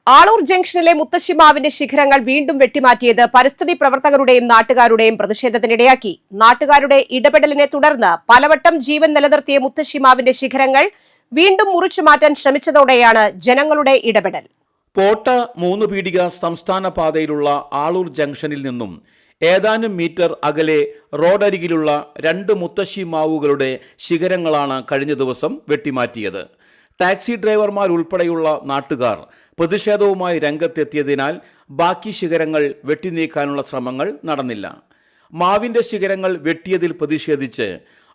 ആളൂർ ജംഗ്ഷനിലെ മുത്തശ്ശിമാവിന്റെ ശിഖരങ്ങൾ വീണ്ടും വെട്ടിമാറ്റിയത് പരിസ്ഥിതി പ്രവർത്തകരുടെയും നാട്ടുകാരുടെയും പ്രതിഷേധത്തിനിടയാക്കി. നാട്ടുകാരുടെ ഇടപെടലിനെ തുടർന്ന് പലവട്ടം ജീവൻ നിലനിർത്തിയ മുത്തശ്ശിമാവിന്റെ ശിഖരങ്ങൾ വീണ്ടും മുറിച്ചു മാറ്റാൻ ശ്രമിച്ചതോടെയാണ് ജനങ്ങളുടെ ഇടപെടൽ. പോട്ട 3 പീടിക സംസ്ഥാന പാതയിലുള്ള ആളൂർ ജംഗ്ഷനിൽ നിന്നും ഏതാനും മീറ്റർ അകലെ റോഡരികിലുള്ള 2 മുത്തശ്ശിമാവുകളുടെ ശിഖരങ്ങളാണ് കഴിഞ്ഞ ദിവസം വെട്ടിമാറ്റിയത്. ടാക്സി ഡ്രൈവർമാർ ഉൾപ്പെടെയുള്ള നാട്ടുകാർ പ്രതിഷേധവുമായി രംഗത്തെത്തിയതിനാൽ ബാക്കി ശിഖരങ്ങൾ വെട്ടിനീക്കാനുള്ള ശ്രമങ്ങൾ നടന്നില്ല. മാവിന്റെ ശിഖരങ്ങൾ വെട്ടിയതിൽ പ്രതിഷേധിച്ച്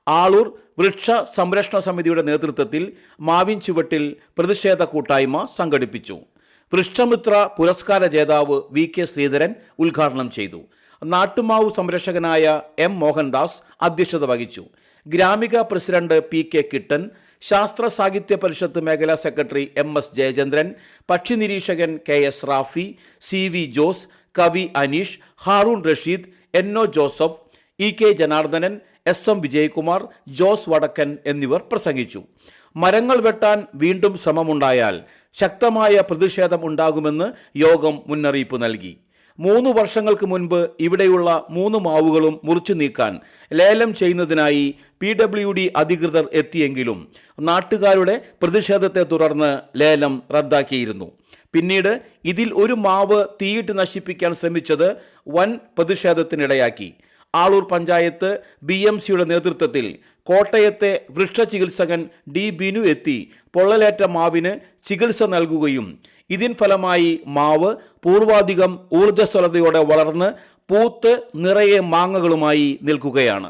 ആളൂർ വൃക്ഷ സംരക്ഷണ സമിതിയുടെ നേതൃത്വത്തിൽ മാവിൻ ചുവട്ടിൽ പ്രതിഷേധ കൂട്ടായ്മ സംഘടിപ്പിച്ചു. വൃക്ഷമിത്ര പുരസ്കാര ജേതാവ് വി.കെ. ശ്രീധരൻ ഉദ്ഘാടനം ചെയ്തു. നാട്ടുമാവ് സംരക്ഷകനായ എം. മോഹൻദാസ് അധ്യക്ഷത വഹിച്ചു. Gramika president P K. കിട്ടൻ, ശാസ്ത്ര സാഹിത്യ പരിഷത്ത് മേഖലാ സെക്രട്ടറി എം.എസ്. ജയചന്ദ്രൻ, പക്ഷി നിരീക്ഷകൻ കെ.എസ്. റാഫി, സി.വി. ജോസ്, കവി Aneesh, Haroon Rasheed, N O. Joseph, E K. Janardhanan, S M. Vijayakumar, Jose Vadakkan എന്നിവർ പ്രസംഗിച്ചു. മരങ്ങൾ വെട്ടാൻ വീണ്ടും ശ്രമമുണ്ടായാൽ ശക്തമായ പ്രതിഷേധം ഉണ്ടാകുമെന്ന് യോഗം മുന്നറിയിപ്പ് നൽകി. 3 വർഷങ്ങൾക്ക് മുൻപ് ഇവിടെയുള്ള 3 മാവുകളും മുറിച്ചു നീക്കാൻ ലേലം ചെയ്യുന്നതിനായി PWD അധികൃതർ എത്തിയെങ്കിലും നാട്ടുകാരുടെ പ്രതിഷേധത്തെ തുടർന്ന് ലേലം റദ്ദാക്കിയിരുന്നു. പിന്നീട് ഇതിൽ ഒരു മാവ് തീയിട്ട് നശിപ്പിക്കാൻ ശ്രമിച്ചത് വൻ പ്രതിഷേധത്തിനിടയാക്കി. ആളൂർ പഞ്ചായത്ത് BMCയുടെ നേതൃത്വത്തിൽ കോട്ടയത്തെ വൃക്ഷ ചികിത്സകൻ ഡി ബിനു എത്തി പൊള്ളലേറ്റ മാവിന് ചികിത്സ നൽകുകയും ഇതിൻ ഫലമായി മാവ് പൂർവാധികം ഊർജ്ജസ്വലതയോടെ വളർന്ന് പൂത്ത് നിറയെ മാങ്ങകളുമായി നിൽക്കുകയാണ്.